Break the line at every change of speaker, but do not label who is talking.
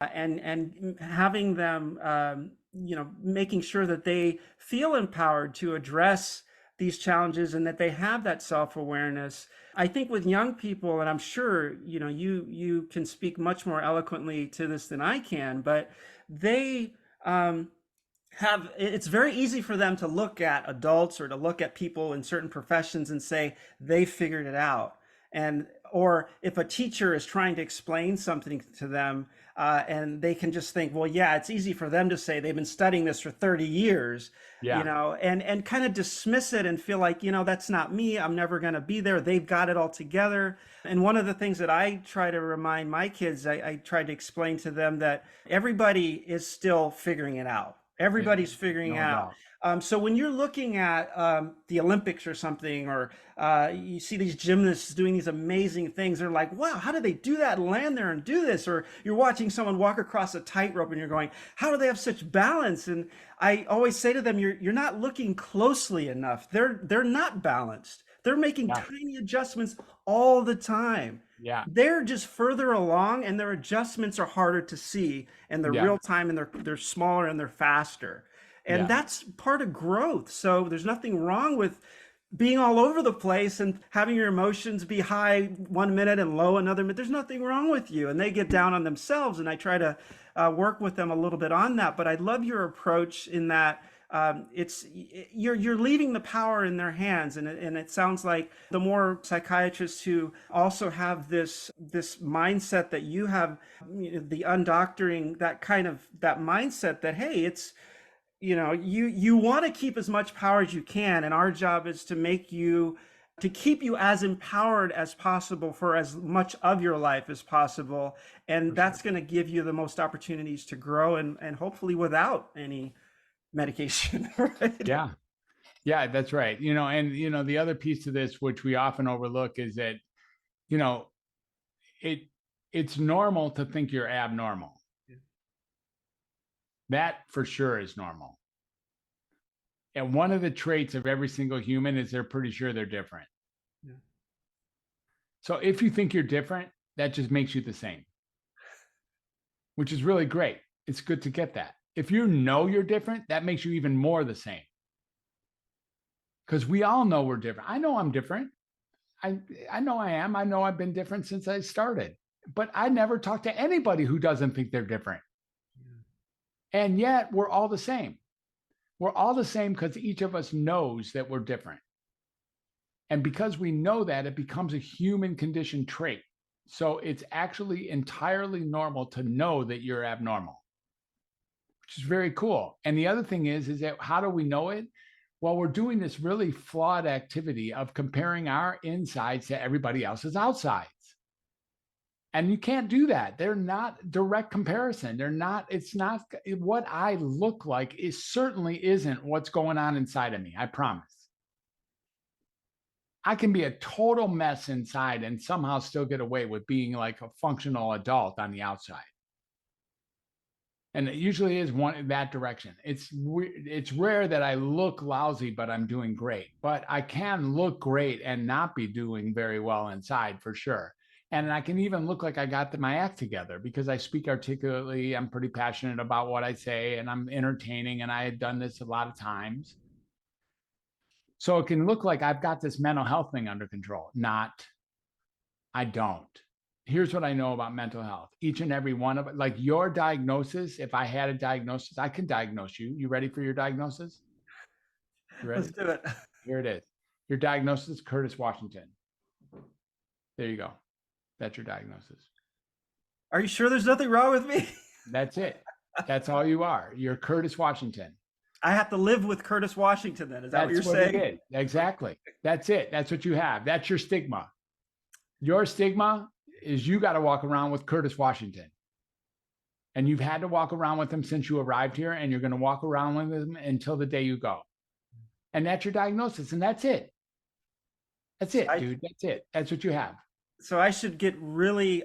and having them, making sure that they feel empowered to address these challenges and that they have that self-awareness. I think with young people, and I'm sure you can speak much more eloquently to this than I can, but they have it's very easy for them to look at adults or to look at people in certain professions and say they figured it out. And or if a teacher is trying to explain something to them, and they can just think, well, yeah, it's easy for them to say they've been studying this for 30 years,
Yeah.
and kind of dismiss it and feel like, that's not me. I'm never going to be there. They've got it all together. And one of the things that I try to remind my kids, I try to explain to them that everybody is still figuring it out.
Yeah.
Everybody's figuring
No
out.
doubt.
So when you're looking at the Olympics or something, or you see these gymnasts doing these amazing things, they're like, wow, how did they do that and land there and do this? Or you're watching someone walk across a tightrope and you're going, how do they have such balance? And I always say to them, you're not looking closely enough. They're not balanced. They're making
Yeah.
tiny adjustments all the time.
Yeah.
They're just further along, and their adjustments are harder to see, and they're
Yeah.
real time, and they're smaller and they're faster. And
Yeah.
that's part of growth. So there's nothing wrong with being all over the place and having your emotions be high 1 minute and low another minute. There's nothing wrong with you. And they get down on themselves, and I try to work with them a little bit on that. But I love your approach in that it's you're leaving the power in their hands, and it sounds like the more psychiatrists who also have this mindset that you have, the undoctoring, that kind of that mindset that, hey, it's you want to keep as much power as you can, and our job is to keep you as empowered as possible for as much of your life as possible, and
For sure.
that's going to give you the most opportunities to grow, and hopefully without any medication. Right?
Yeah. Yeah, that's right. And the other piece to this, which we often overlook, is that, you know, it it's normal to think you're abnormal. That for sure is normal. And one of the traits of every single human is they're pretty sure they're different.
Yeah.
So if you think you're different, that just makes you the same, which is really great. It's good to get that. If you know you're different, that makes you even more the same. Because we all know we're different. I know I'm different. I know I am. I know I've been different since I started. But I never talk to anybody who doesn't think they're different. And yet we're all the same. We're all the same because each of us knows that we're different. And because we know that, it becomes a human condition trait. So it's actually entirely normal to know that you're abnormal, which is very cool. And the other thing is that how do we know it? Well, we're doing this really flawed activity of comparing our insides to everybody else's outsides. And you can't do that. They're not direct comparison. It's not what I look like is certainly isn't what's going on inside of me. I promise. I can be a total mess inside and somehow still get away with being like a functional adult on the outside. And it usually is one in that direction. It's rare that I look lousy, but I'm doing great. But I can look great and not be doing very well inside for sure. And I can even look like I got my act together because I speak articulately. I'm pretty passionate about what I say, and I'm entertaining. And I had done this a lot of times. So it can look like I've got this mental health thing under control. Not, I don't. Here's what I know about mental health. Each and every one of it, like your diagnosis, if I had a diagnosis, I can diagnose you. You ready for your diagnosis? You
Let's
ready?
do it.
Here it is. Your diagnosis, Curtis Washington. There you go. That's your diagnosis.
Are you sure there's nothing wrong with me?
That's it. That's all you are. You're Curtis Washington.
I have to live with Curtis Washington then. Is that what you're
That's what it
saying?
is. Exactly. That's it. That's what you have. That's your stigma. Your stigma is you got to walk around with Curtis Washington. And you've had to walk around with him since you arrived here, and you're going to walk around with him until the day you go. And that's your diagnosis. And that's it. That's it, dude. That's it. That's what you have.
So I should get really